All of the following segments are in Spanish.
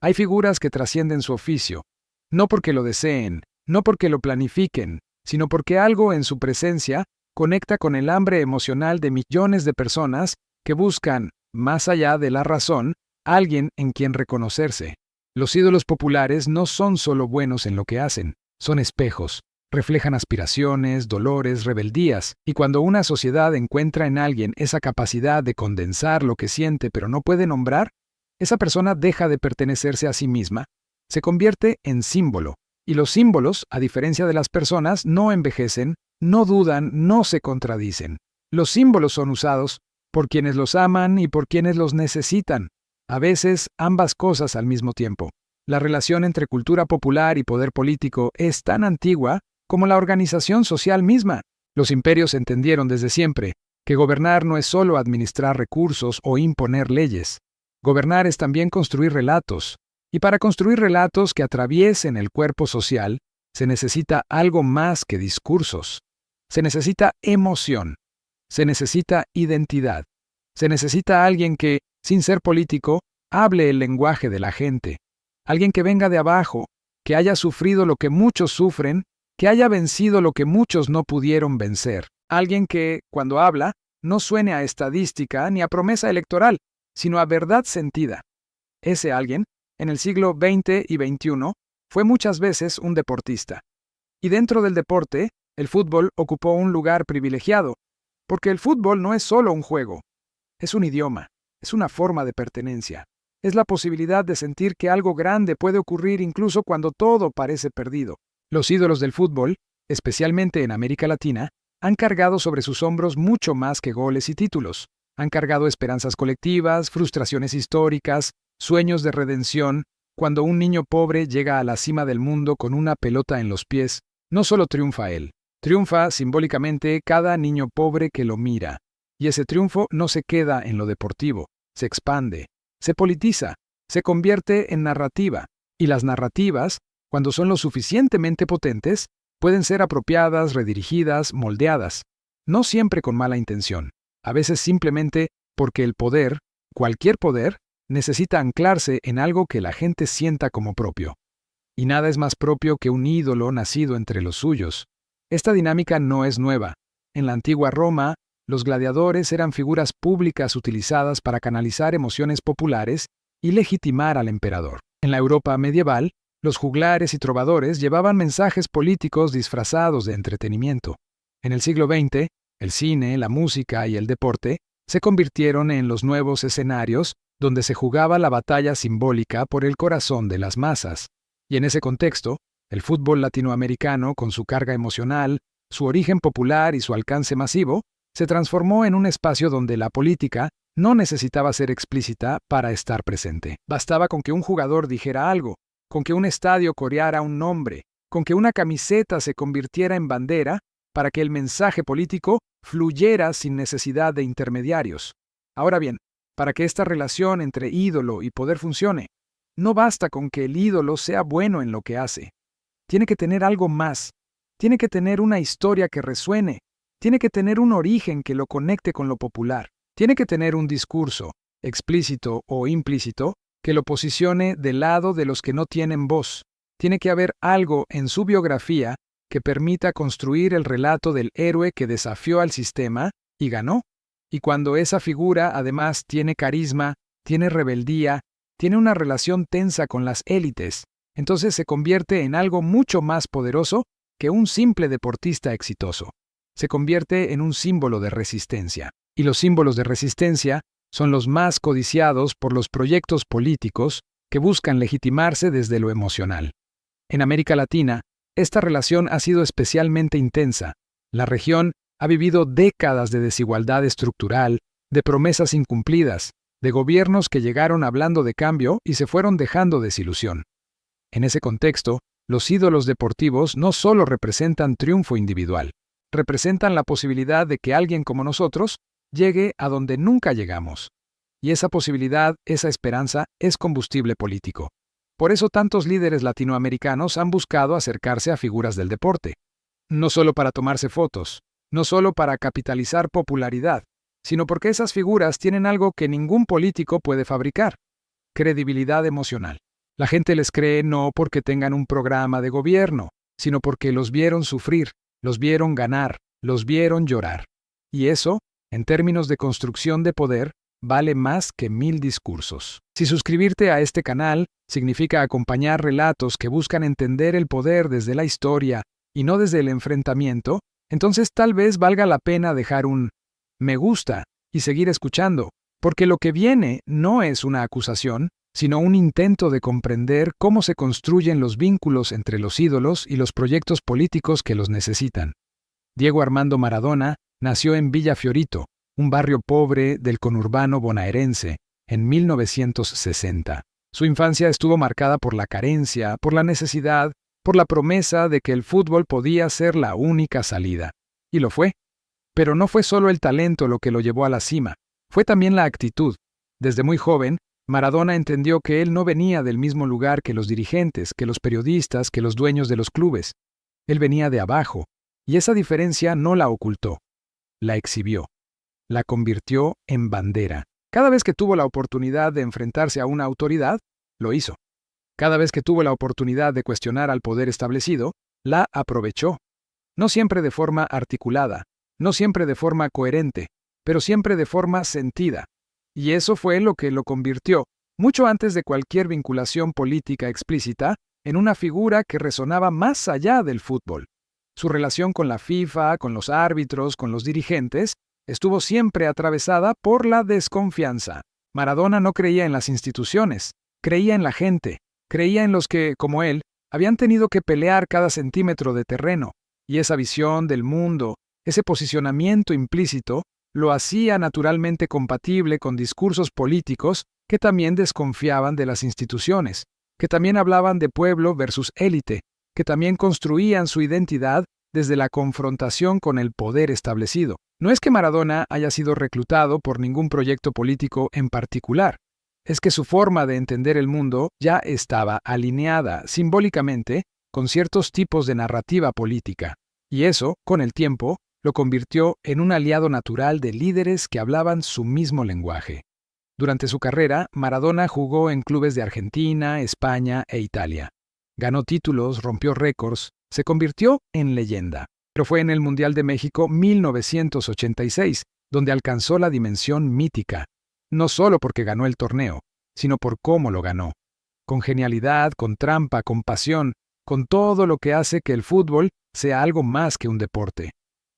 Hay figuras que trascienden su oficio, no porque lo deseen, no porque lo planifiquen, sino porque algo en su presencia conecta con el hambre emocional de millones de personas que buscan, más allá de la razón, alguien en quien reconocerse. Los ídolos populares no son solo buenos en lo que hacen, son espejos, reflejan aspiraciones, dolores, rebeldías, y cuando una sociedad encuentra en alguien esa capacidad de condensar lo que siente pero no puede nombrar, esa persona deja de pertenecerse a sí misma, se convierte en símbolo, y los símbolos, a diferencia de las personas, no envejecen, no dudan, no se contradicen. Los símbolos son usados por quienes los aman y por quienes los necesitan, a veces ambas cosas al mismo tiempo. La relación entre cultura popular y poder político es tan antigua como la organización social misma. Los imperios entendieron desde siempre que gobernar no es solo administrar recursos o imponer leyes. Gobernar es también construir relatos, y para construir relatos que atraviesen el cuerpo social, se necesita algo más que discursos. Se necesita emoción, se necesita identidad, se necesita alguien que, sin ser político, hable el lenguaje de la gente, alguien que venga de abajo, que haya sufrido lo que muchos sufren, que haya vencido lo que muchos no pudieron vencer, alguien que, cuando habla, no suene a estadística ni a promesa electoral, sino a verdad sentida. Ese alguien, en el siglo XX y XXI, fue muchas veces un deportista. Y dentro del deporte, el fútbol ocupó un lugar privilegiado, porque el fútbol no es solo un juego, es un idioma, es una forma de pertenencia, es la posibilidad de sentir que algo grande puede ocurrir incluso cuando todo parece perdido. Los ídolos del fútbol, especialmente en América Latina, han cargado sobre sus hombros mucho más que goles y títulos. Han cargado esperanzas colectivas, frustraciones históricas, sueños de redención. Cuando un niño pobre llega a la cima del mundo con una pelota en los pies, no solo triunfa él, triunfa simbólicamente cada niño pobre que lo mira. Y ese triunfo no se queda en lo deportivo, se expande, se politiza, se convierte en narrativa. Y las narrativas, cuando son lo suficientemente potentes, pueden ser apropiadas, redirigidas, moldeadas. No siempre con mala intención, a veces simplemente porque el poder, cualquier poder, necesita anclarse en algo que la gente sienta como propio. Y nada es más propio que un ídolo nacido entre los suyos. Esta dinámica no es nueva. En la antigua Roma, los gladiadores eran figuras públicas utilizadas para canalizar emociones populares y legitimar al emperador. En la Europa medieval, los juglares y trovadores llevaban mensajes políticos disfrazados de entretenimiento. En el siglo XX, el cine, la música y el deporte se convirtieron en los nuevos escenarios donde se jugaba la batalla simbólica por el corazón de las masas. Y en ese contexto, el fútbol latinoamericano, con su carga emocional, su origen popular y su alcance masivo, se transformó en un espacio donde la política no necesitaba ser explícita para estar presente. Bastaba con que un jugador dijera algo, con que un estadio coreara un nombre, con que una camiseta se convirtiera en bandera, para que el mensaje político fluyera sin necesidad de intermediarios. Ahora bien, para que esta relación entre ídolo y poder funcione, no basta con que el ídolo sea bueno en lo que hace. Tiene que tener algo más. Tiene que tener una historia que resuene. Tiene que tener un origen que lo conecte con lo popular. Tiene que tener un discurso, explícito o implícito, que lo posicione del lado de los que no tienen voz. Tiene que haber algo en su biografía que permita construir el relato del héroe que desafió al sistema y ganó. Y cuando esa figura además tiene carisma, tiene rebeldía, tiene una relación tensa con las élites, entonces se convierte en algo mucho más poderoso que un simple deportista exitoso. Se convierte en un símbolo de resistencia. Y los símbolos de resistencia son los más codiciados por los proyectos políticos que buscan legitimarse desde lo emocional. En América Latina, esta relación ha sido especialmente intensa. La región ha vivido décadas de desigualdad estructural, de promesas incumplidas, de gobiernos que llegaron hablando de cambio y se fueron dejando desilusión. En ese contexto, los ídolos deportivos no solo representan triunfo individual, representan la posibilidad de que alguien como nosotros llegue a donde nunca llegamos. Y esa posibilidad, esa esperanza, es combustible político. Por eso tantos líderes latinoamericanos han buscado acercarse a figuras del deporte. No solo para tomarse fotos, no solo para capitalizar popularidad, sino porque esas figuras tienen algo que ningún político puede fabricar: credibilidad emocional. La gente les cree no porque tengan un programa de gobierno, sino porque los vieron sufrir, los vieron ganar, los vieron llorar. Y eso, en términos de construcción de poder, vale más que 1000 discursos. Si suscribirte a este canal significa acompañar relatos que buscan entender el poder desde la historia y no desde el enfrentamiento, entonces tal vez valga la pena dejar un me gusta y seguir escuchando, porque lo que viene no es una acusación, sino un intento de comprender cómo se construyen los vínculos entre los ídolos y los proyectos políticos que los necesitan. Diego Armando Maradona nació en Villa Fiorito, un barrio pobre del conurbano bonaerense, en 1960. Su infancia estuvo marcada por la carencia, por la necesidad, por la promesa de que el fútbol podía ser la única salida. Y lo fue. Pero no fue solo el talento lo que lo llevó a la cima, fue también la actitud. Desde muy joven, Maradona entendió que él no venía del mismo lugar que los dirigentes, que los periodistas, que los dueños de los clubes. Él venía de abajo, y esa diferencia no la ocultó, la exhibió, la convirtió en bandera. Cada vez que tuvo la oportunidad de enfrentarse a una autoridad, lo hizo. Cada vez que tuvo la oportunidad de cuestionar al poder establecido, la aprovechó. No siempre de forma articulada, no siempre de forma coherente, pero siempre de forma sentida. Y eso fue lo que lo convirtió, mucho antes de cualquier vinculación política explícita, en una figura que resonaba más allá del fútbol. Su relación con la FIFA, con los árbitros, con los dirigentes, estuvo siempre atravesada por la desconfianza. Maradona no creía en las instituciones, creía en la gente, creía en los que, como él, habían tenido que pelear cada centímetro de terreno, y esa visión del mundo, ese posicionamiento implícito, lo hacía naturalmente compatible con discursos políticos que también desconfiaban de las instituciones, que también hablaban de pueblo versus élite, que también construían su identidad desde la confrontación con el poder establecido. No es que Maradona haya sido reclutado por ningún proyecto político en particular, es que su forma de entender el mundo ya estaba alineada simbólicamente con ciertos tipos de narrativa política, y eso, con el tiempo, lo convirtió en un aliado natural de líderes que hablaban su mismo lenguaje. Durante su carrera, Maradona jugó en clubes de Argentina, España e Italia. Ganó títulos, rompió récords, se convirtió en leyenda. Pero fue en el Mundial de México 1986, donde alcanzó la dimensión mítica, no solo porque ganó el torneo, sino por cómo lo ganó. Con genialidad, con trampa, con pasión, con todo lo que hace que el fútbol sea algo más que un deporte.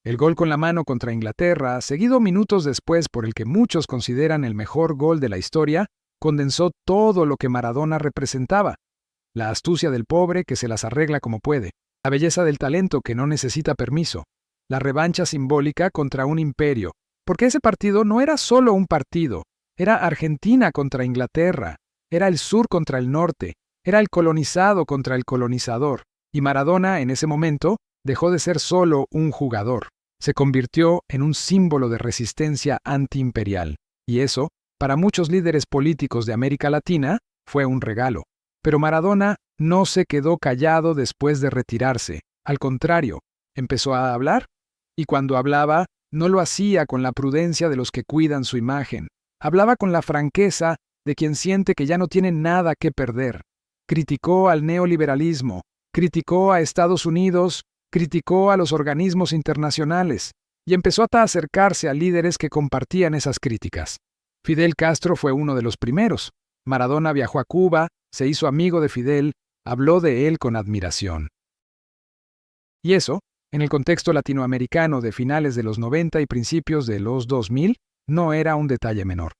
El gol con la mano contra Inglaterra, seguido minutos después por el que muchos consideran el mejor gol de la historia, condensó todo lo que Maradona representaba. La astucia del pobre que se las arregla como puede, la belleza del talento que no necesita permiso, la revancha simbólica contra un imperio, porque ese partido no era solo un partido, era Argentina contra Inglaterra, era el sur contra el norte, era el colonizado contra el colonizador, y Maradona en ese momento dejó de ser solo un jugador. Se convirtió en un símbolo de resistencia antiimperial, y eso, para muchos líderes políticos de América Latina, fue un regalo. Pero Maradona no se quedó callado después de retirarse. Al contrario, empezó a hablar, y cuando hablaba, no lo hacía con la prudencia de los que cuidan su imagen. Hablaba con la franqueza de quien siente que ya no tiene nada que perder. Criticó al neoliberalismo, criticó a Estados Unidos, criticó a los organismos internacionales y empezó a acercarse a líderes que compartían esas críticas. Fidel Castro fue uno de los primeros. Maradona viajó a Cuba, se hizo amigo de Fidel, habló de él con admiración. Y eso, en el contexto latinoamericano de finales de los 90 y principios de los 2000, no era un detalle menor.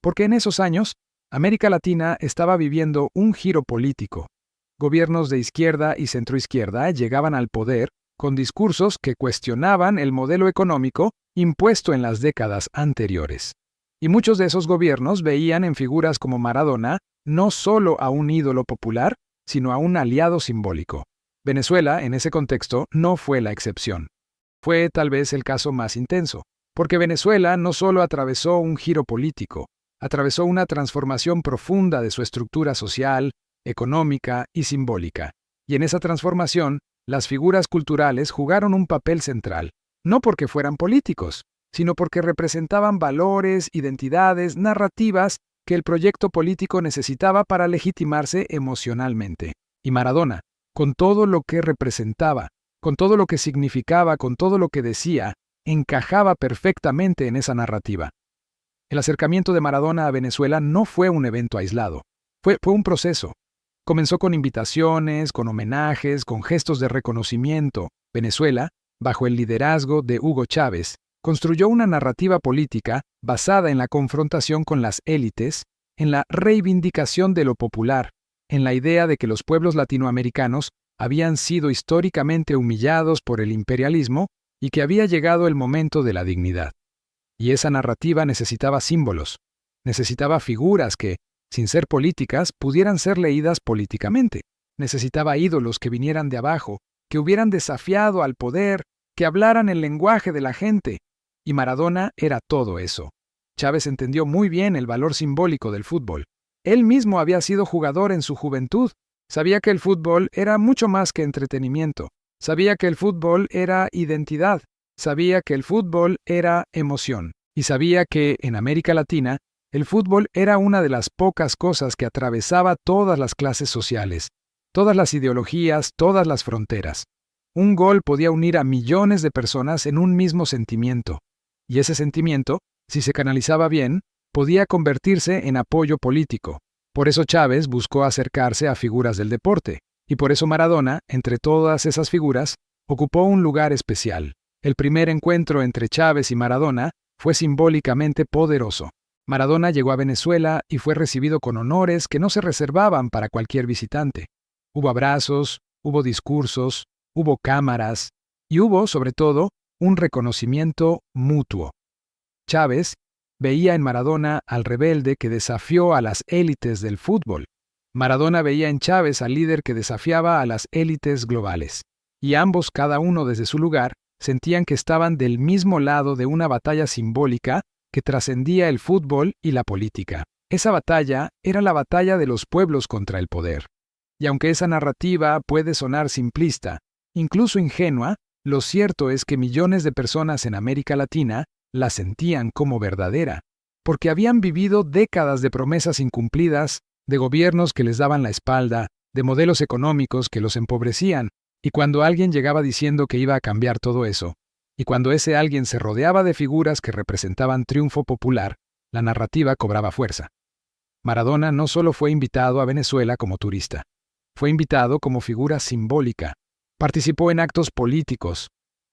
Porque en esos años, América Latina estaba viviendo un giro político. Gobiernos de izquierda y centroizquierda llegaban al poder con discursos que cuestionaban el modelo económico impuesto en las décadas anteriores. Y muchos de esos gobiernos veían en figuras como Maradona no solo a un ídolo popular, sino a un aliado simbólico. Venezuela, en ese contexto, no fue la excepción. Fue tal vez el caso más intenso, porque Venezuela no solo atravesó un giro político, atravesó una transformación profunda de su estructura social, económica y simbólica. Y en esa transformación, las figuras culturales jugaron un papel central, no porque fueran políticos, sino porque representaban valores, identidades, narrativas que el proyecto político necesitaba para legitimarse emocionalmente. Y Maradona, con todo lo que representaba, con todo lo que significaba, con todo lo que decía, encajaba perfectamente en esa narrativa. El acercamiento de Maradona a Venezuela no fue un evento aislado, fue un proceso. Comenzó con invitaciones, con homenajes, con gestos de reconocimiento. Venezuela, bajo el liderazgo de Hugo Chávez, construyó una narrativa política basada en la confrontación con las élites, en la reivindicación de lo popular, en la idea de que los pueblos latinoamericanos habían sido históricamente humillados por el imperialismo y que había llegado el momento de la dignidad. Y esa narrativa necesitaba símbolos, necesitaba figuras que, sin ser políticas, pudieran ser leídas políticamente. Necesitaba ídolos que vinieran de abajo, que hubieran desafiado al poder, que hablaran el lenguaje de la gente. Y Maradona era todo eso. Chávez entendió muy bien el valor simbólico del fútbol. Él mismo había sido jugador en su juventud. Sabía que el fútbol era mucho más que entretenimiento. Sabía que el fútbol era identidad. Sabía que el fútbol era emoción. Y sabía que, en América Latina, el fútbol era una de las pocas cosas que atravesaba todas las clases sociales, todas las ideologías, todas las fronteras. Un gol podía unir a millones de personas en un mismo sentimiento. Y ese sentimiento, si se canalizaba bien, podía convertirse en apoyo político. Por eso Chávez buscó acercarse a figuras del deporte, y por eso Maradona, entre todas esas figuras, ocupó un lugar especial. El primer encuentro entre Chávez y Maradona fue simbólicamente poderoso. Maradona llegó a Venezuela y fue recibido con honores que no se reservaban para cualquier visitante. Hubo abrazos, hubo discursos, hubo cámaras y hubo, sobre todo, un reconocimiento mutuo. Chávez veía en Maradona al rebelde que desafió a las élites del fútbol. Maradona veía en Chávez al líder que desafiaba a las élites globales. Y ambos, cada uno desde su lugar, sentían que estaban del mismo lado de una batalla simbólica que trascendía el fútbol y la política. Esa batalla era la batalla de los pueblos contra el poder. Y aunque esa narrativa puede sonar simplista, incluso ingenua, lo cierto es que millones de personas en América Latina la sentían como verdadera, porque habían vivido décadas de promesas incumplidas, de gobiernos que les daban la espalda, de modelos económicos que los empobrecían, y cuando alguien llegaba diciendo que iba a cambiar todo eso, y cuando ese alguien se rodeaba de figuras que representaban triunfo popular, la narrativa cobraba fuerza. Maradona no solo fue invitado a Venezuela como turista, fue invitado como figura simbólica, participó en actos políticos,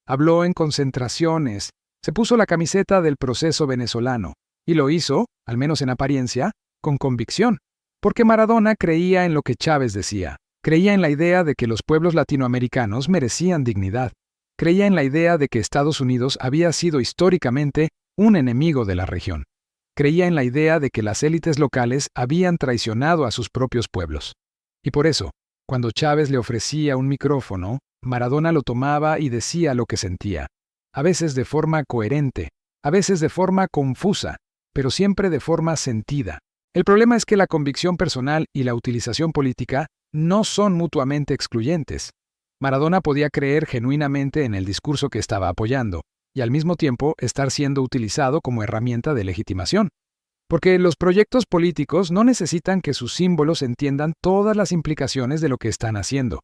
habló en concentraciones, se puso la camiseta del proceso venezolano, y lo hizo, al menos en apariencia, con convicción, porque Maradona creía en lo que Chávez decía, creía en la idea de que los pueblos latinoamericanos merecían dignidad, creía en la idea de que Estados Unidos había sido históricamente un enemigo de la región, creía en la idea de que las élites locales habían traicionado a sus propios pueblos. Y por eso, cuando Chávez le ofrecía un micrófono, Maradona lo tomaba y decía lo que sentía, a veces de forma coherente, a veces de forma confusa, pero siempre de forma sentida. El problema es que la convicción personal y la utilización política no son mutuamente excluyentes. Maradona podía creer genuinamente en el discurso que estaba apoyando, y al mismo tiempo estar siendo utilizado como herramienta de legitimación. Porque los proyectos políticos no necesitan que sus símbolos entiendan todas las implicaciones de lo que están haciendo.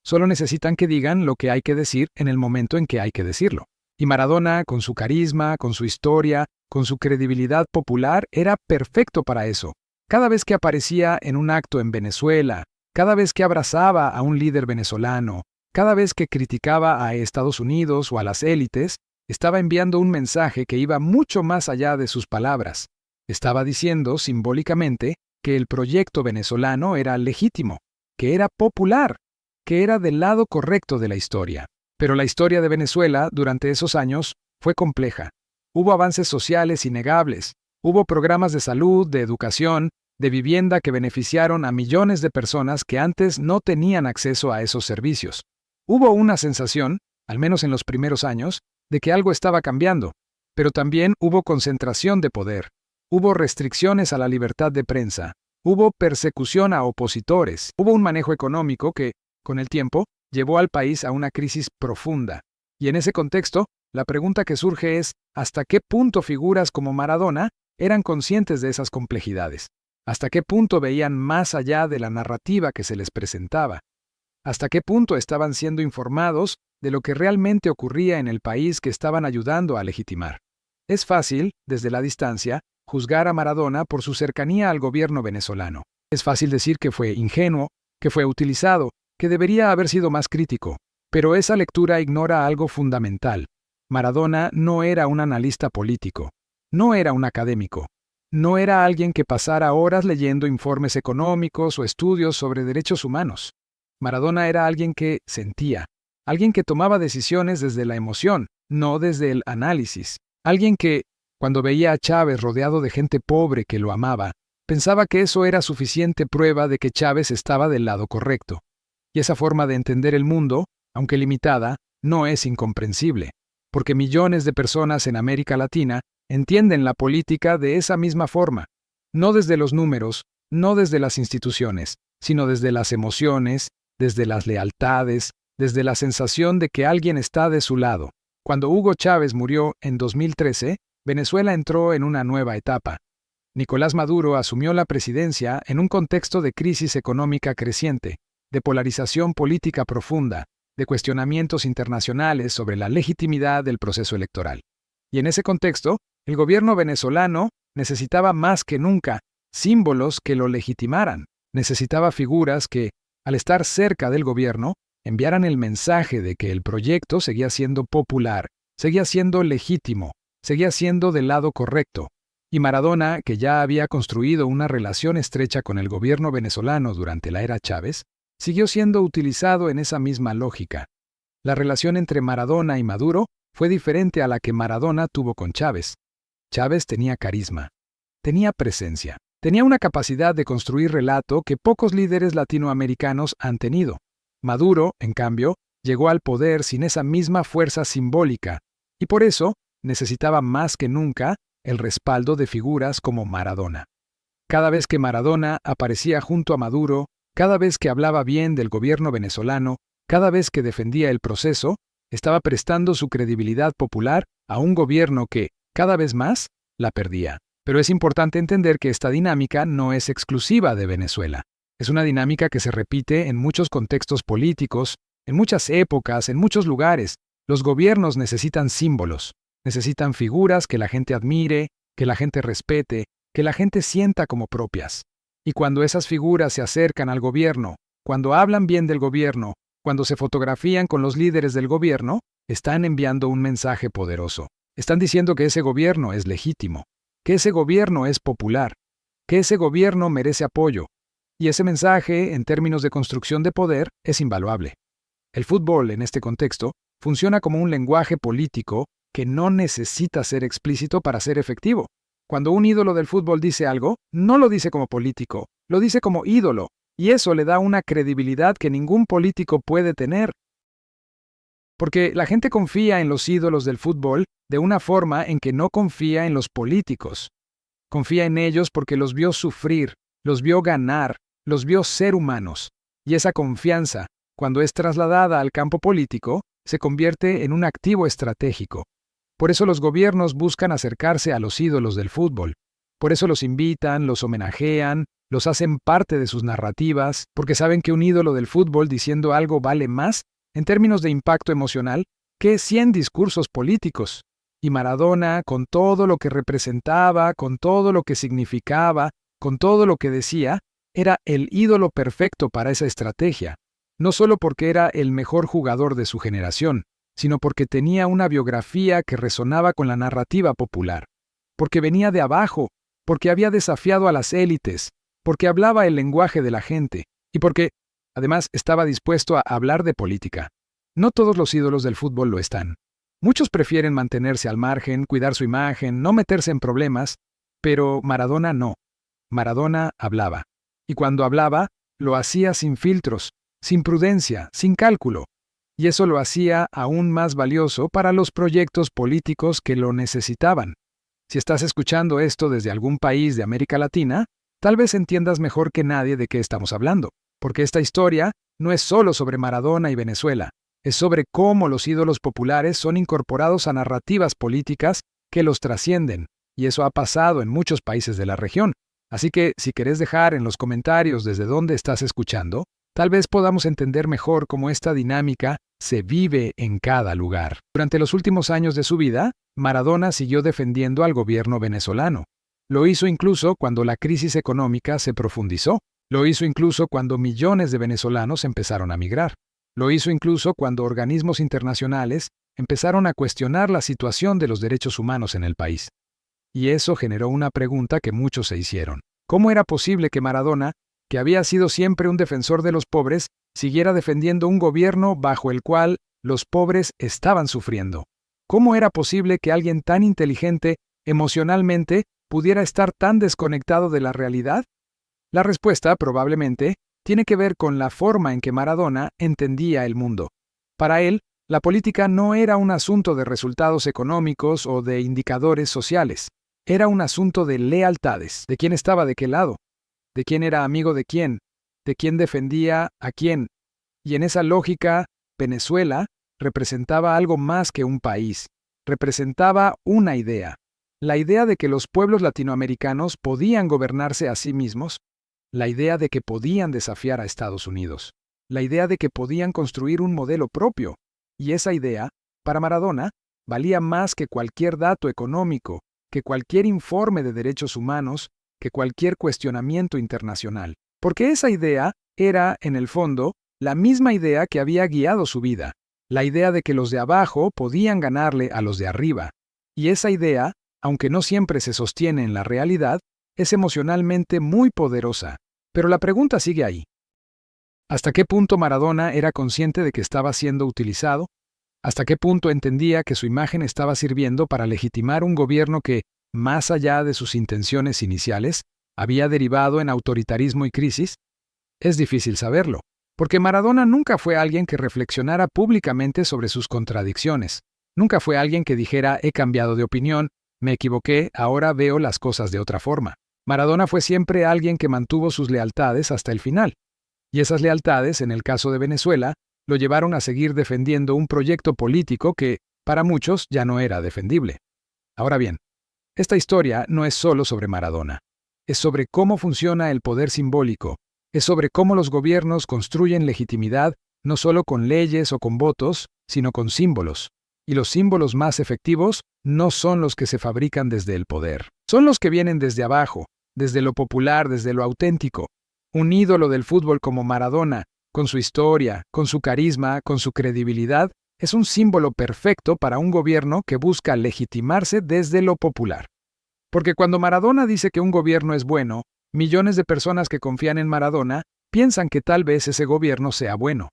Solo necesitan que digan lo que hay que decir en el momento en que hay que decirlo. Y Maradona, con su carisma, con su historia, con su credibilidad popular, era perfecto para eso. Cada vez que aparecía en un acto en Venezuela, cada vez que abrazaba a un líder venezolano, cada vez que criticaba a Estados Unidos o a las élites, estaba enviando un mensaje que iba mucho más allá de sus palabras. Estaba diciendo, simbólicamente, que el proyecto venezolano era legítimo, que era popular, que era del lado correcto de la historia. Pero la historia de Venezuela, durante esos años, fue compleja. Hubo avances sociales innegables, hubo programas de salud, de educación, de vivienda que beneficiaron a millones de personas que antes no tenían acceso a esos servicios. Hubo una sensación, al menos en los primeros años, de que algo estaba cambiando, pero también hubo concentración de poder, hubo restricciones a la libertad de prensa, hubo persecución a opositores, hubo un manejo económico que, con el tiempo, llevó al país a una crisis profunda. Y en ese contexto, la pregunta que surge es, ¿hasta qué punto figuras como Maradona eran conscientes de esas complejidades? ¿Hasta qué punto veían más allá de la narrativa que se les presentaba? ¿Hasta qué punto estaban siendo informados de lo que realmente ocurría en el país que estaban ayudando a legitimar? Es fácil, desde la distancia, juzgar a Maradona por su cercanía al gobierno venezolano. Es fácil decir que fue ingenuo, que fue utilizado, que debería haber sido más crítico. Pero esa lectura ignora algo fundamental. Maradona no era un analista político, no era un académico, no era alguien que pasara horas leyendo informes económicos o estudios sobre derechos humanos. Maradona era alguien que sentía, alguien que tomaba decisiones desde la emoción, no desde el análisis. Alguien que, cuando veía a Chávez rodeado de gente pobre que lo amaba, pensaba que eso era suficiente prueba de que Chávez estaba del lado correcto. Y esa forma de entender el mundo, aunque limitada, no es incomprensible, porque millones de personas en América Latina entienden la política de esa misma forma, no desde los números, no desde las instituciones, sino desde las emociones, desde las lealtades, desde la sensación de que alguien está de su lado. Cuando Hugo Chávez murió en 2013, Venezuela entró en una nueva etapa. Nicolás Maduro asumió la presidencia en un contexto de crisis económica creciente, de polarización política profunda, de cuestionamientos internacionales sobre la legitimidad del proceso electoral. Y en ese contexto, el gobierno venezolano necesitaba más que nunca símbolos que lo legitimaran. Necesitaba figuras que, al estar cerca del gobierno, enviaran el mensaje de que el proyecto seguía siendo popular, seguía siendo legítimo, seguía siendo del lado correcto. Y Maradona, que ya había construido una relación estrecha con el gobierno venezolano durante la era Chávez, siguió siendo utilizado en esa misma lógica. La relación entre Maradona y Maduro fue diferente a la que Maradona tuvo con Chávez. Chávez tenía carisma, tenía presencia, tenía una capacidad de construir relato que pocos líderes latinoamericanos han tenido. Maduro, en cambio, llegó al poder sin esa misma fuerza simbólica, y por eso necesitaba más que nunca el respaldo de figuras como Maradona. Cada vez que Maradona aparecía junto a Maduro, cada vez que hablaba bien del gobierno venezolano, cada vez que defendía el proceso, estaba prestando su credibilidad popular a un gobierno que, cada vez más, la perdía. Pero es importante entender que esta dinámica no es exclusiva de Venezuela. Es una dinámica que se repite en muchos contextos políticos, en muchas épocas, en muchos lugares. Los gobiernos necesitan símbolos, necesitan figuras que la gente admire, que la gente respete, que la gente sienta como propias. Y cuando esas figuras se acercan al gobierno, cuando hablan bien del gobierno, cuando se fotografían con los líderes del gobierno, están enviando un mensaje poderoso. Están diciendo que ese gobierno es legítimo, que ese gobierno es popular, que ese gobierno merece apoyo. Y ese mensaje, en términos de construcción de poder, es invaluable. El fútbol, en este contexto, funciona como un lenguaje político que no necesita ser explícito para ser efectivo. Cuando un ídolo del fútbol dice algo, no lo dice como político, lo dice como ídolo, y eso le da una credibilidad que ningún político puede tener. Porque la gente confía en los ídolos del fútbol de una forma en que no confía en los políticos. Confía en ellos porque los vio sufrir, los vio ganar, los vio ser humanos. Y esa confianza, cuando es trasladada al campo político, se convierte en un activo estratégico. Por eso los gobiernos buscan acercarse a los ídolos del fútbol. Por eso los invitan, los homenajean, los hacen parte de sus narrativas, porque saben que un ídolo del fútbol diciendo algo vale más, en términos de impacto emocional, que 100 discursos políticos. Y Maradona, con todo lo que representaba, con todo lo que significaba, con todo lo que decía, era el ídolo perfecto para esa estrategia. No solo porque era el mejor jugador de su generación, sino porque tenía una biografía que resonaba con la narrativa popular, porque venía de abajo, porque había desafiado a las élites, porque hablaba el lenguaje de la gente, y porque, además, estaba dispuesto a hablar de política. No todos los ídolos del fútbol lo están. Muchos prefieren mantenerse al margen, cuidar su imagen, no meterse en problemas, pero Maradona no. Maradona hablaba. Y cuando hablaba, lo hacía sin filtros, sin prudencia, sin cálculo. Y eso lo hacía aún más valioso para los proyectos políticos que lo necesitaban. Si estás escuchando esto desde algún país de América Latina, tal vez entiendas mejor que nadie de qué estamos hablando, porque esta historia no es solo sobre Maradona y Venezuela, es sobre cómo los ídolos populares son incorporados a narrativas políticas que los trascienden, y eso ha pasado en muchos países de la región. Así que si querés dejar en los comentarios desde dónde estás escuchando, tal vez podamos entender mejor cómo esta dinámica se vive en cada lugar. Durante los últimos años de su vida, Maradona siguió defendiendo al gobierno venezolano. Lo hizo incluso cuando la crisis económica se profundizó. Lo hizo incluso cuando millones de venezolanos empezaron a migrar. Lo hizo incluso cuando organismos internacionales empezaron a cuestionar la situación de los derechos humanos en el país. Y eso generó una pregunta que muchos se hicieron. ¿Cómo era posible que Maradona, que había sido siempre un defensor de los pobres, siguiera defendiendo un gobierno bajo el cual los pobres estaban sufriendo? ¿Cómo era posible que alguien tan inteligente emocionalmente pudiera estar tan desconectado de la realidad? La respuesta, probablemente, tiene que ver con la forma en que Maradona entendía el mundo. Para él, la política no era un asunto de resultados económicos o de indicadores sociales. Era un asunto de lealtades, de quién estaba de qué lado, de quién era amigo de quién defendía a quién. Y en esa lógica, Venezuela representaba algo más que un país, representaba una idea, la idea de que los pueblos latinoamericanos podían gobernarse a sí mismos, la idea de que podían desafiar a Estados Unidos, la idea de que podían construir un modelo propio. Y esa idea, para Maradona, valía más que cualquier dato económico, que cualquier informe de derechos humanos, que cualquier cuestionamiento internacional. Porque esa idea era, en el fondo, la misma idea que había guiado su vida, la idea de que los de abajo podían ganarle a los de arriba. Y esa idea, aunque no siempre se sostiene en la realidad, es emocionalmente muy poderosa. Pero la pregunta sigue ahí. ¿Hasta qué punto Maradona era consciente de que estaba siendo utilizado? ¿Hasta qué punto entendía que su imagen estaba sirviendo para legitimar un gobierno que, más allá de sus intenciones iniciales, había derivado en autoritarismo y crisis? Es difícil saberlo, porque Maradona nunca fue alguien que reflexionara públicamente sobre sus contradicciones. Nunca fue alguien que dijera, he cambiado de opinión, me equivoqué, ahora veo las cosas de otra forma. Maradona fue siempre alguien que mantuvo sus lealtades hasta el final. Y esas lealtades, en el caso de Venezuela, lo llevaron a seguir defendiendo un proyecto político que, para muchos, ya no era defendible. Ahora bien, esta historia no es solo sobre Maradona. Es sobre cómo funciona el poder simbólico. Es sobre cómo los gobiernos construyen legitimidad no solo con leyes o con votos, sino con símbolos. Y los símbolos más efectivos no son los que se fabrican desde el poder. Son los que vienen desde abajo, desde lo popular, desde lo auténtico. Un ídolo del fútbol como Maradona, con su historia, con su carisma, con su credibilidad, es un símbolo perfecto para un gobierno que busca legitimarse desde lo popular. Porque cuando Maradona dice que un gobierno es bueno, millones de personas que confían en Maradona piensan que tal vez ese gobierno sea bueno.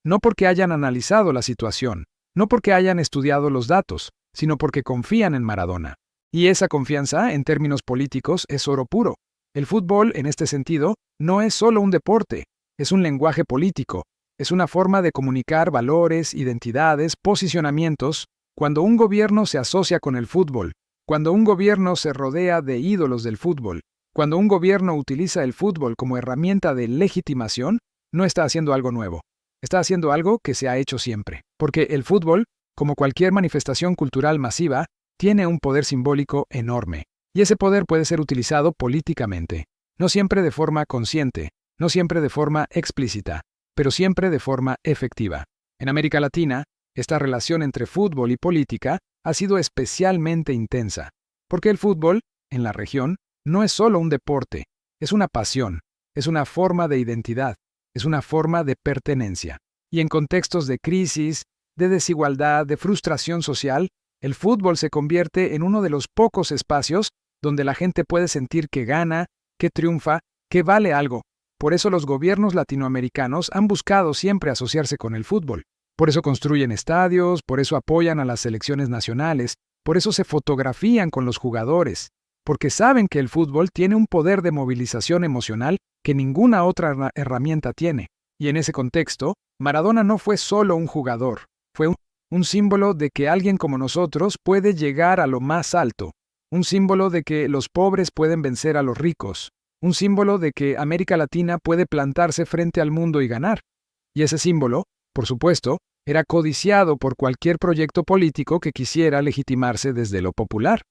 No porque hayan analizado la situación, no porque hayan estudiado los datos, sino porque confían en Maradona. Y esa confianza, en términos políticos, es oro puro. El fútbol, en este sentido, no es solo un deporte, es un lenguaje político, es una forma de comunicar valores, identidades, posicionamientos. Cuando un gobierno se asocia con el fútbol, cuando un gobierno se rodea de ídolos del fútbol, cuando un gobierno utiliza el fútbol como herramienta de legitimación, no está haciendo algo nuevo. Está haciendo algo que se ha hecho siempre. Porque el fútbol, como cualquier manifestación cultural masiva, tiene un poder simbólico enorme. Y ese poder puede ser utilizado políticamente. No siempre de forma consciente, no siempre de forma explícita, pero siempre de forma efectiva. En América Latina, esta relación entre fútbol y política ha sido especialmente intensa. Porque el fútbol, en la región, no es solo un deporte, es una pasión, es una forma de identidad, es una forma de pertenencia. Y en contextos de crisis, de desigualdad, de frustración social, el fútbol se convierte en uno de los pocos espacios donde la gente puede sentir que gana, que triunfa, que vale algo. Por eso los gobiernos latinoamericanos han buscado siempre asociarse con el fútbol. Por eso construyen estadios, por eso apoyan a las selecciones nacionales, por eso se fotografían con los jugadores, porque saben que el fútbol tiene un poder de movilización emocional que ninguna otra herramienta tiene. Y en ese contexto, Maradona no fue solo un jugador, fue un símbolo de que alguien como nosotros puede llegar a lo más alto, un símbolo de que los pobres pueden vencer a los ricos, un símbolo de que América Latina puede plantarse frente al mundo y ganar. Y ese símbolo, por supuesto, era codiciado por cualquier proyecto político que quisiera legitimarse desde lo popular.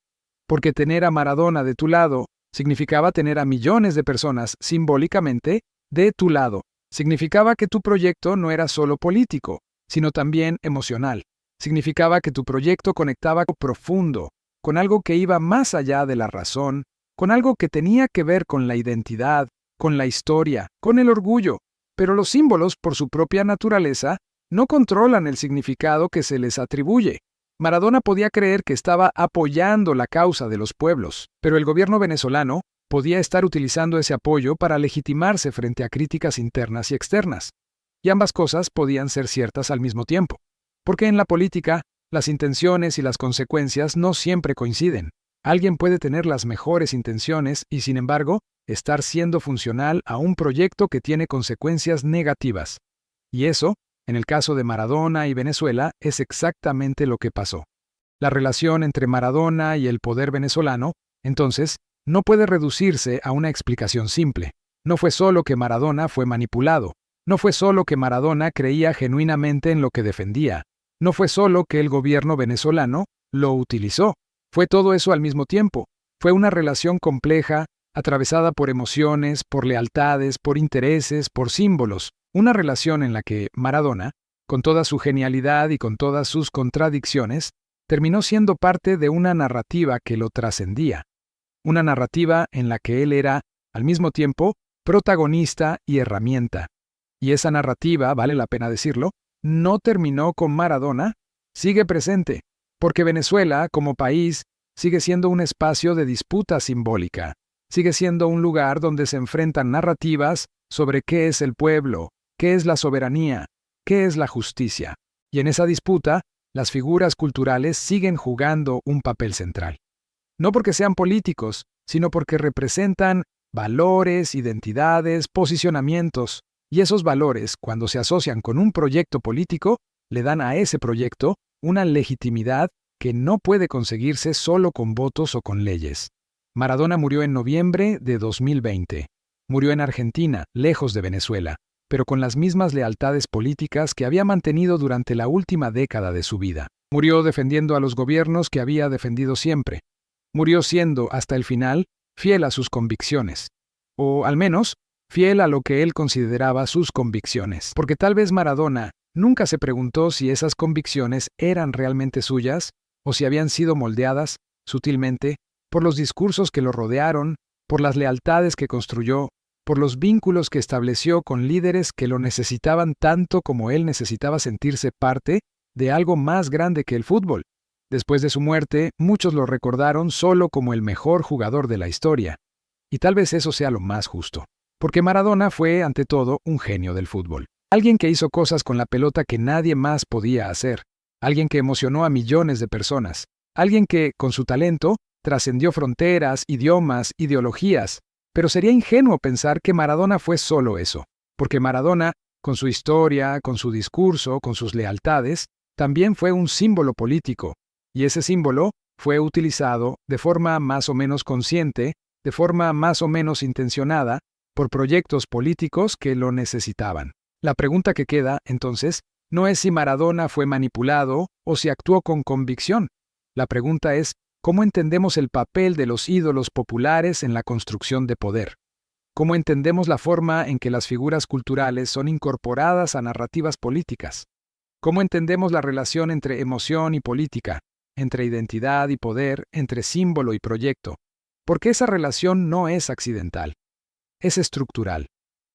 porque tener a Maradona de tu lado significaba tener a millones de personas simbólicamente de tu lado. Significaba que tu proyecto no era solo político, sino también emocional. Significaba que tu proyecto conectaba profundo, con algo que iba más allá de la razón, con algo que tenía que ver con la identidad, con la historia, con el orgullo. Pero los símbolos, por su propia naturaleza, no controlan el significado que se les atribuye. Maradona podía creer que estaba apoyando la causa de los pueblos, pero el gobierno venezolano podía estar utilizando ese apoyo para legitimarse frente a críticas internas y externas. Y ambas cosas podían ser ciertas al mismo tiempo. Porque en la política, las intenciones y las consecuencias no siempre coinciden. Alguien puede tener las mejores intenciones y, sin embargo, estar siendo funcional a un proyecto que tiene consecuencias negativas. Y eso, en el caso de Maradona y Venezuela, es exactamente lo que pasó. La relación entre Maradona y el poder venezolano, entonces, no puede reducirse a una explicación simple. No fue solo que Maradona fue manipulado. No fue solo que Maradona creía genuinamente en lo que defendía. No fue solo que el gobierno venezolano lo utilizó. Fue todo eso al mismo tiempo. Fue una relación compleja, atravesada por emociones, por lealtades, por intereses, por símbolos. Una relación en la que Maradona, con toda su genialidad y con todas sus contradicciones, terminó siendo parte de una narrativa que lo trascendía. Una narrativa en la que él era, al mismo tiempo, protagonista y herramienta. Y esa narrativa, vale la pena decirlo, no terminó con Maradona, sigue presente, porque Venezuela, como país, sigue siendo un espacio de disputa simbólica, sigue siendo un lugar donde se enfrentan narrativas sobre qué es el pueblo, qué es la soberanía, qué es la justicia. Y en esa disputa, las figuras culturales siguen jugando un papel central. No porque sean políticos, sino porque representan valores, identidades, posicionamientos. Y esos valores, cuando se asocian con un proyecto político, le dan a ese proyecto una legitimidad que no puede conseguirse solo con votos o con leyes. Maradona murió en noviembre de 2020. Murió en Argentina, lejos de Venezuela, pero con las mismas lealtades políticas que había mantenido durante la última década de su vida. Murió defendiendo a los gobiernos que había defendido siempre. Murió siendo, hasta el final, fiel a sus convicciones. O, al menos, fiel a lo que él consideraba sus convicciones. Porque tal vez Maradona nunca se preguntó si esas convicciones eran realmente suyas o si habían sido moldeadas, sutilmente, por los discursos que lo rodearon, por las lealtades que construyó, por los vínculos que estableció con líderes que lo necesitaban tanto como él necesitaba sentirse parte de algo más grande que el fútbol. Después de su muerte, muchos lo recordaron solo como el mejor jugador de la historia. Y tal vez eso sea lo más justo. Porque Maradona fue, ante todo, un genio del fútbol. Alguien que hizo cosas con la pelota que nadie más podía hacer. Alguien que emocionó a millones de personas. Alguien que, con su talento, trascendió fronteras, idiomas, ideologías. Pero sería ingenuo pensar que Maradona fue solo eso. Porque Maradona, con su historia, con su discurso, con sus lealtades, también fue un símbolo político. Y ese símbolo fue utilizado de forma más o menos consciente, de forma más o menos intencionada, por proyectos políticos que lo necesitaban. La pregunta que queda, entonces, no es si Maradona fue manipulado o si actuó con convicción. La pregunta es, ¿cómo entendemos el papel de los ídolos populares en la construcción de poder? ¿Cómo entendemos la forma en que las figuras culturales son incorporadas a narrativas políticas? ¿Cómo entendemos la relación entre emoción y política, entre identidad y poder, entre símbolo y proyecto? Porque esa relación no es accidental. Es estructural.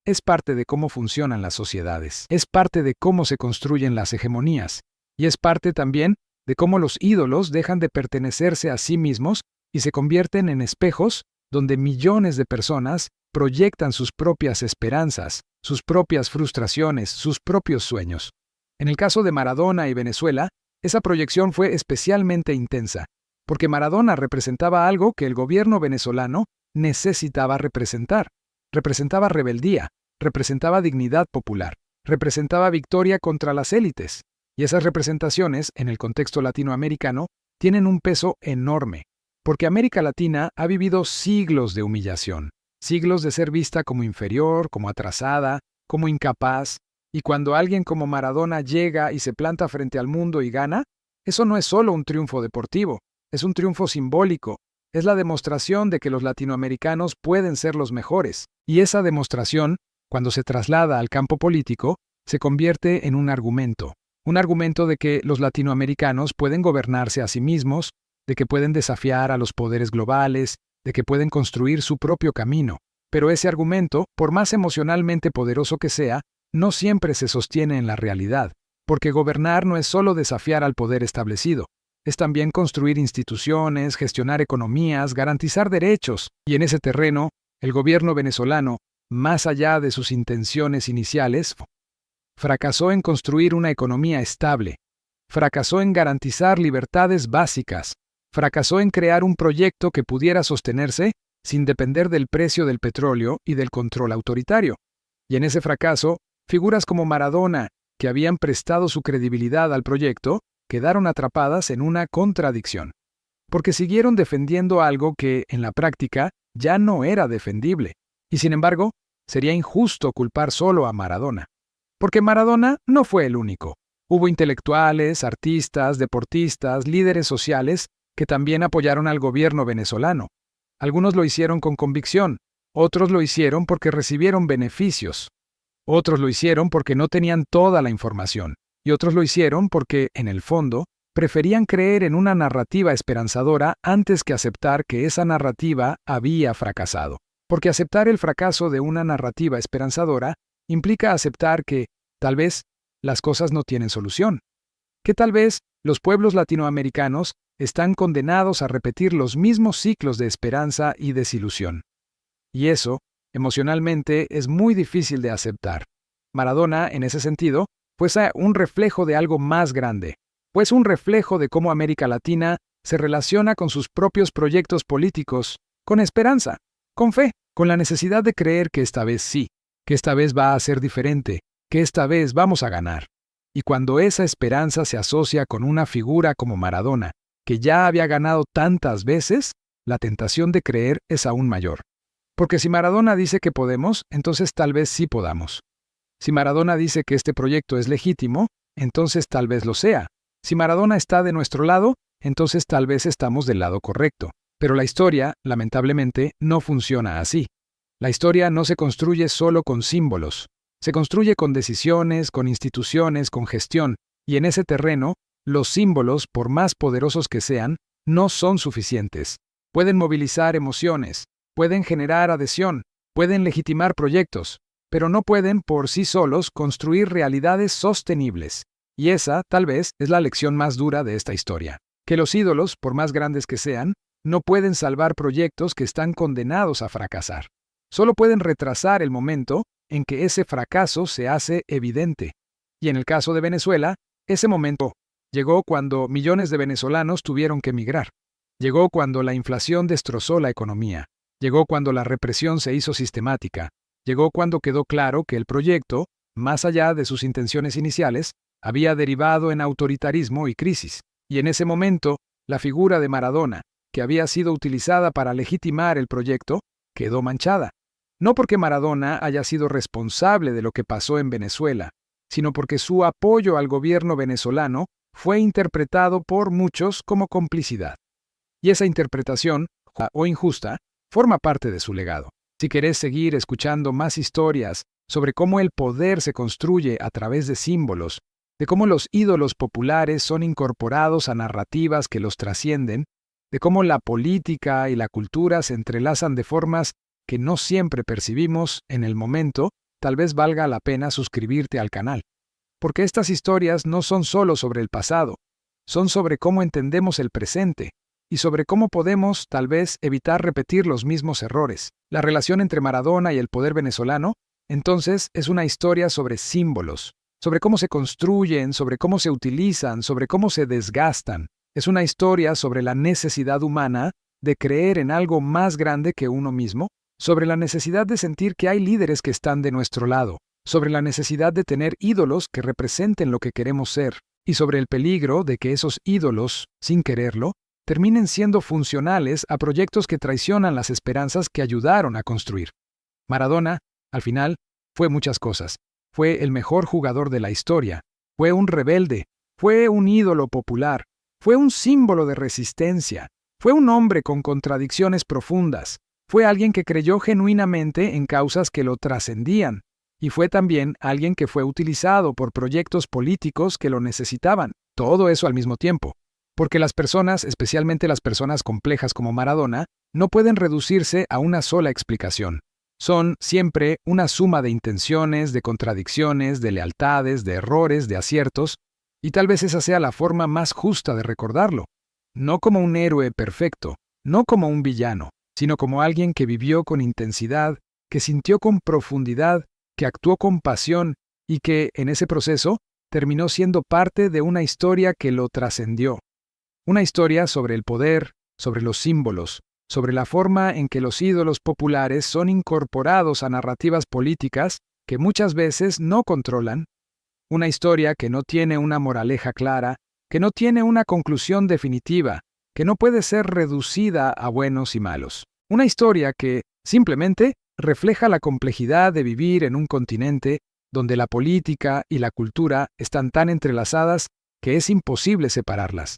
Es parte de cómo funcionan las sociedades. Es parte de cómo se construyen las hegemonías. Y es parte también de cómo los ídolos dejan de pertenecerse a sí mismos y se convierten en espejos donde millones de personas proyectan sus propias esperanzas, sus propias frustraciones, sus propios sueños. En el caso de Maradona y Venezuela, esa proyección fue especialmente intensa, porque Maradona representaba algo que el gobierno venezolano necesitaba representar. Representaba rebeldía, representaba dignidad popular, representaba victoria contra las élites. Y esas representaciones, en el contexto latinoamericano, tienen un peso enorme, porque América Latina ha vivido siglos de humillación, siglos de ser vista como inferior, como atrasada, como incapaz, y cuando alguien como Maradona llega y se planta frente al mundo y gana, eso no es solo un triunfo deportivo, es un triunfo simbólico, es la demostración de que los latinoamericanos pueden ser los mejores. Y esa demostración, cuando se traslada al campo político, se convierte en un argumento de que los latinoamericanos pueden gobernarse a sí mismos, de que pueden desafiar a los poderes globales, de que pueden construir su propio camino. Pero ese argumento, por más emocionalmente poderoso que sea, no siempre se sostiene en la realidad, porque gobernar no es solo desafiar al poder establecido, es también construir instituciones, gestionar economías, garantizar derechos, y en ese terreno, el gobierno venezolano, más allá de sus intenciones iniciales, fracasó en construir una economía estable, fracasó en garantizar libertades básicas, fracasó en crear un proyecto que pudiera sostenerse sin depender del precio del petróleo y del control autoritario. Y en ese fracaso, figuras como Maradona, que habían prestado su credibilidad al proyecto, quedaron atrapadas en una contradicción, porque siguieron defendiendo algo que, en la práctica, ya no era defendible. Y sin embargo, sería injusto culpar solo a Maradona. Porque Maradona no fue el único. Hubo intelectuales, artistas, deportistas, líderes sociales que también apoyaron al gobierno venezolano. Algunos lo hicieron con convicción, otros lo hicieron porque recibieron beneficios, otros lo hicieron porque no tenían toda la información, y otros lo hicieron porque, en el fondo, preferían creer en una narrativa esperanzadora antes que aceptar que esa narrativa había fracasado. Porque aceptar el fracaso de una narrativa esperanzadora implica aceptar que, tal vez, las cosas no tienen solución. Que tal vez los pueblos latinoamericanos están condenados a repetir los mismos ciclos de esperanza y desilusión. Y eso, emocionalmente, es muy difícil de aceptar. Maradona, en ese sentido, fue un reflejo de algo más grande, pues un reflejo de cómo América Latina se relaciona con sus propios proyectos políticos, con esperanza, con fe, con la necesidad de creer que esta vez sí, que esta vez va a ser diferente, que esta vez vamos a ganar. Y cuando esa esperanza se asocia con una figura como Maradona, que ya había ganado tantas veces, la tentación de creer es aún mayor. Porque si Maradona dice que podemos, entonces tal vez sí podamos. Si Maradona dice que este proyecto es legítimo, entonces tal vez lo sea. Si Maradona está de nuestro lado, entonces tal vez estamos del lado correcto. Pero la historia, lamentablemente, no funciona así. La historia no se construye solo con símbolos. Se construye con decisiones, con instituciones, con gestión, y en ese terreno, los símbolos, por más poderosos que sean, no son suficientes. Pueden movilizar emociones, pueden generar adhesión, pueden legitimar proyectos, pero no pueden por sí solos construir realidades sostenibles. Y esa, tal vez, es la lección más dura de esta historia. Que los ídolos, por más grandes que sean, no pueden salvar proyectos que están condenados a fracasar. Solo pueden retrasar el momento en que ese fracaso se hace evidente. Y en el caso de Venezuela, ese momento llegó cuando millones de venezolanos tuvieron que emigrar. Llegó cuando la inflación destrozó la economía. Llegó cuando la represión se hizo sistemática. Llegó cuando quedó claro que el proyecto, más allá de sus intenciones iniciales, había derivado en autoritarismo y crisis. Y en ese momento, la figura de Maradona, que había sido utilizada para legitimar el proyecto, quedó manchada. No porque Maradona haya sido responsable de lo que pasó en Venezuela, sino porque su apoyo al gobierno venezolano fue interpretado por muchos como complicidad. Y esa interpretación, justa o injusta, forma parte de su legado. Si querés seguir escuchando más historias sobre cómo el poder se construye a través de símbolos, de cómo los ídolos populares son incorporados a narrativas que los trascienden, de cómo la política y la cultura se entrelazan de formas que no siempre percibimos en el momento, tal vez valga la pena suscribirte al canal. Porque estas historias no son solo sobre el pasado, son sobre cómo entendemos el presente y sobre cómo podemos, tal vez, evitar repetir los mismos errores. La relación entre Maradona y el poder venezolano, entonces, es una historia sobre símbolos, sobre cómo se construyen, sobre cómo se utilizan, sobre cómo se desgastan. Es una historia sobre la necesidad humana de creer en algo más grande que uno mismo, sobre la necesidad de sentir que hay líderes que están de nuestro lado, sobre la necesidad de tener ídolos que representen lo que queremos ser, y sobre el peligro de que esos ídolos, sin quererlo, terminen siendo funcionales a proyectos que traicionan las esperanzas que ayudaron a construir. Maradona, al final, fue muchas cosas. Fue el mejor jugador de la historia, fue un rebelde, fue un ídolo popular, fue un símbolo de resistencia, Fue un hombre con contradicciones profundas. Fue alguien que creyó genuinamente en causas que lo trascendían. Y fue también alguien que fue utilizado por proyectos políticos que lo necesitaban. Todo eso al mismo tiempo. Porque las personas, especialmente las personas complejas como Maradona, no pueden reducirse a una sola explicación. Son siempre una suma de intenciones, de contradicciones, de lealtades, de errores, de aciertos, y tal vez esa sea la forma más justa de recordarlo. No como un héroe perfecto, no como un villano, sino como alguien que vivió con intensidad, que sintió con profundidad, que actuó con pasión y que, en ese proceso, terminó siendo parte de una historia que lo trascendió. Una historia sobre el poder, sobre los símbolos, sobre la forma en que los ídolos populares son incorporados a narrativas políticas que muchas veces no controlan. Una historia que no tiene una moraleja clara, que no tiene una conclusión definitiva, que no puede ser reducida a buenos y malos. Una historia que, simplemente, refleja la complejidad de vivir en un continente donde la política y la cultura están tan entrelazadas que es imposible separarlas.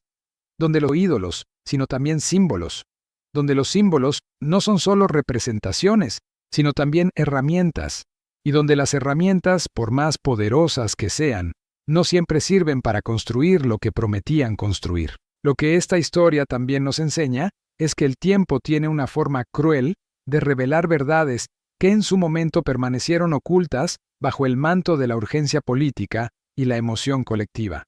Donde los ídolos, sino también símbolos. Donde los símbolos no son solo representaciones, sino también herramientas. Y donde las herramientas, por más poderosas que sean, no siempre sirven para construir lo que prometían construir. Lo que esta historia también nos enseña es que el tiempo tiene una forma cruel de revelar verdades que en su momento permanecieron ocultas bajo el manto de la urgencia política y la emoción colectiva.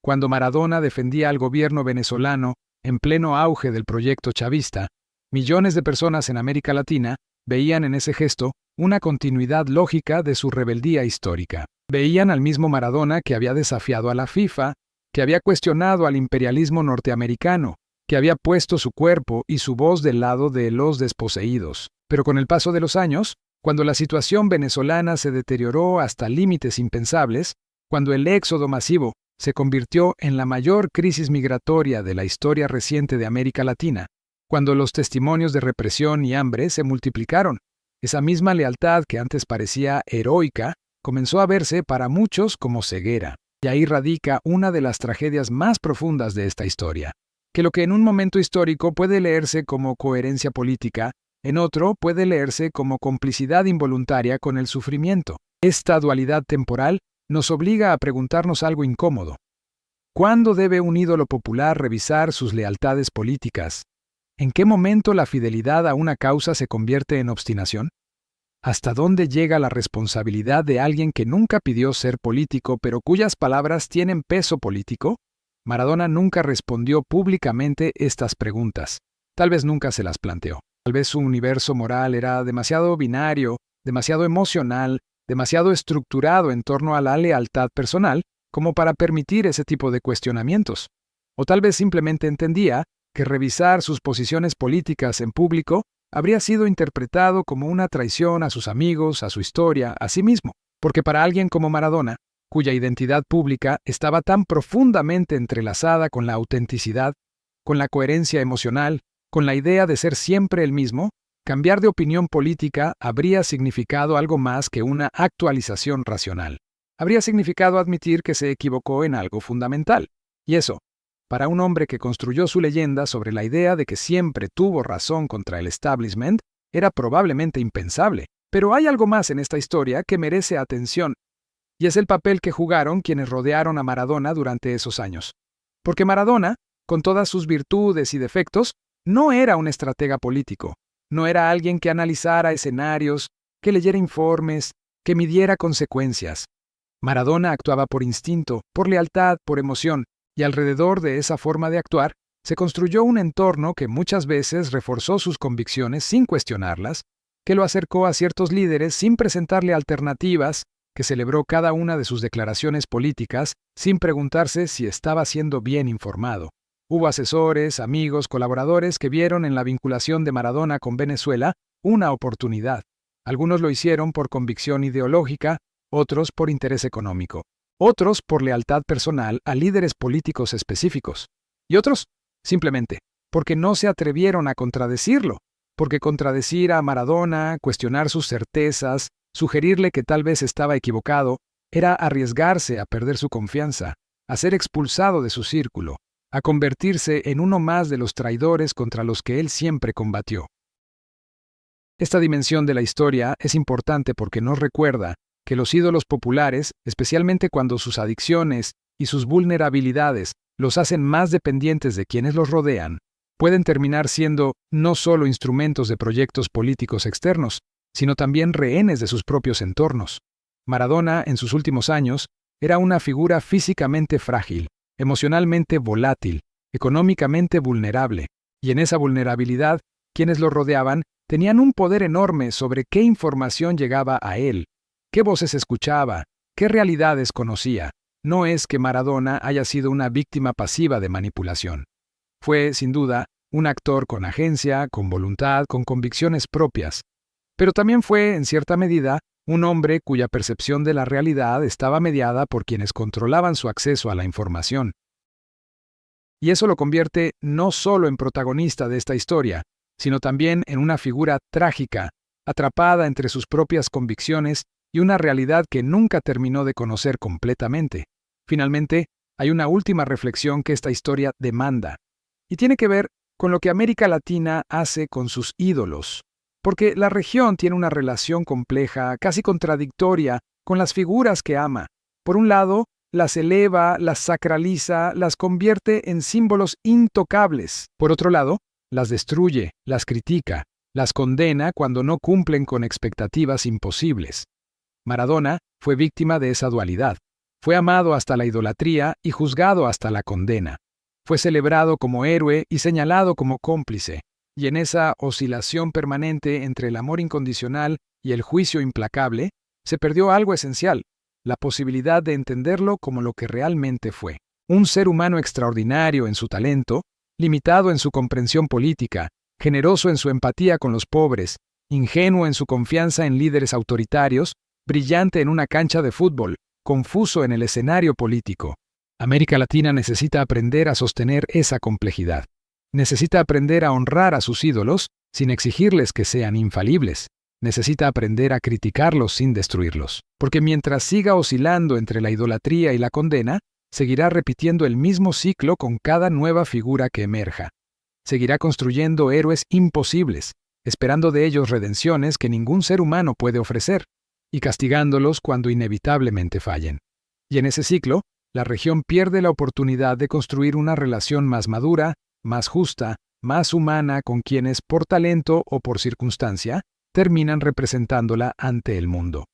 Cuando Maradona defendía al gobierno venezolano en pleno auge del proyecto chavista, millones de personas en América Latina veían en ese gesto una continuidad lógica de su rebeldía histórica. Veían al mismo Maradona que había desafiado a la FIFA, que había cuestionado al imperialismo norteamericano, que había puesto su cuerpo y su voz del lado de los desposeídos. Pero con el paso de los años, cuando la situación venezolana se deterioró hasta límites impensables, cuando el éxodo masivo se convirtió en la mayor crisis migratoria de la historia reciente de América Latina, cuando los testimonios de represión y hambre se multiplicaron, esa misma lealtad que antes parecía heroica comenzó a verse para muchos como ceguera. Y ahí radica una de las tragedias más profundas de esta historia, que lo que en un momento histórico puede leerse como coherencia política, en otro puede leerse como complicidad involuntaria con el sufrimiento. Esta dualidad temporal nos obliga a preguntarnos algo incómodo. ¿Cuándo debe un ídolo popular revisar sus lealtades políticas? ¿En qué momento la fidelidad a una causa se convierte en obstinación? ¿Hasta dónde llega la responsabilidad de alguien que nunca pidió ser político, pero cuyas palabras tienen peso político? Maradona nunca respondió públicamente estas preguntas. Tal vez nunca se las planteó. Tal vez su universo moral era demasiado binario, demasiado emocional, demasiado estructurado en torno a la lealtad personal, como para permitir ese tipo de cuestionamientos. O tal vez simplemente entendía que revisar sus posiciones políticas en público habría sido interpretado como una traición a sus amigos, a su historia, a sí mismo. Porque para alguien como Maradona, cuya identidad pública estaba tan profundamente entrelazada con la autenticidad, con la coherencia emocional, con la idea de ser siempre el mismo, cambiar de opinión política habría significado algo más que una actualización racional. Habría significado admitir que se equivocó en algo fundamental. Y eso, para un hombre que construyó su leyenda sobre la idea de que siempre tuvo razón contra el establishment, era probablemente impensable. Pero hay algo más en esta historia que merece atención, y es el papel que jugaron quienes rodearon a Maradona durante esos años. Porque Maradona, con todas sus virtudes y defectos, no era un estratega político, no era alguien que analizara escenarios, que leyera informes, que midiera consecuencias. Maradona actuaba por instinto, por lealtad, por emoción, y alrededor de esa forma de actuar se construyó un entorno que muchas veces reforzó sus convicciones sin cuestionarlas, que lo acercó a ciertos líderes sin presentarle alternativas, que celebró cada una de sus declaraciones políticas sin preguntarse si estaba siendo bien informado. Hubo asesores, amigos, colaboradores que vieron en la vinculación de Maradona con Venezuela una oportunidad. Algunos lo hicieron por convicción ideológica, otros por interés económico, otros por lealtad personal a líderes políticos específicos, y otros, simplemente, porque no se atrevieron a contradecirlo, porque contradecir a Maradona, cuestionar sus certezas, sugerirle que tal vez estaba equivocado, era arriesgarse a perder su confianza, a ser expulsado de su círculo. a convertirse en uno más de los traidores contra los que él siempre combatió. Esta dimensión de la historia es importante porque nos recuerda que los ídolos populares, especialmente cuando sus adicciones y sus vulnerabilidades los hacen más dependientes de quienes los rodean, pueden terminar siendo no solo instrumentos de proyectos políticos externos, sino también rehenes de sus propios entornos. Maradona, en sus últimos años, era una figura físicamente frágil, emocionalmente volátil, económicamente vulnerable, y en esa vulnerabilidad, quienes lo rodeaban tenían un poder enorme sobre qué información llegaba a él, qué voces escuchaba, qué realidades conocía. No es que Maradona haya sido una víctima pasiva de manipulación. Fue, sin duda, un actor con agencia, con voluntad, con convicciones propias. Pero también fue, en cierta medida, un hombre cuya percepción de la realidad estaba mediada por quienes controlaban su acceso a la información. Y eso lo convierte no solo en protagonista de esta historia, sino también en una figura trágica, atrapada entre sus propias convicciones y una realidad que nunca terminó de conocer completamente. Finalmente, hay una última reflexión que esta historia demanda, y tiene que ver con lo que América Latina hace con sus ídolos, porque la región tiene una relación compleja, casi contradictoria, con las figuras que ama. Por un lado, las eleva, las sacraliza, las convierte en símbolos intocables. Por otro lado, las destruye, las critica, las condena cuando no cumplen con expectativas imposibles. Maradona fue víctima de esa dualidad. Fue amado hasta la idolatría y juzgado hasta la condena. Fue celebrado como héroe y señalado como cómplice. Y en esa oscilación permanente entre el amor incondicional y el juicio implacable, se perdió algo esencial, la posibilidad de entenderlo como lo que realmente fue. Un ser humano extraordinario en su talento, limitado en su comprensión política, generoso en su empatía con los pobres, ingenuo en su confianza en líderes autoritarios, brillante en una cancha de fútbol, confuso en el escenario político. América Latina necesita aprender a sostener esa complejidad. Necesita aprender a honrar a sus ídolos sin exigirles que sean infalibles. Necesita aprender a criticarlos sin destruirlos. Porque mientras siga oscilando entre la idolatría y la condena, seguirá repitiendo el mismo ciclo con cada nueva figura que emerja. Seguirá construyendo héroes imposibles, esperando de ellos redenciones que ningún ser humano puede ofrecer, y castigándolos cuando inevitablemente fallen. Y en ese ciclo, la región pierde la oportunidad de construir una relación más madura, más justa, más humana con quienes, por talento o por circunstancia, terminan representándola ante el mundo.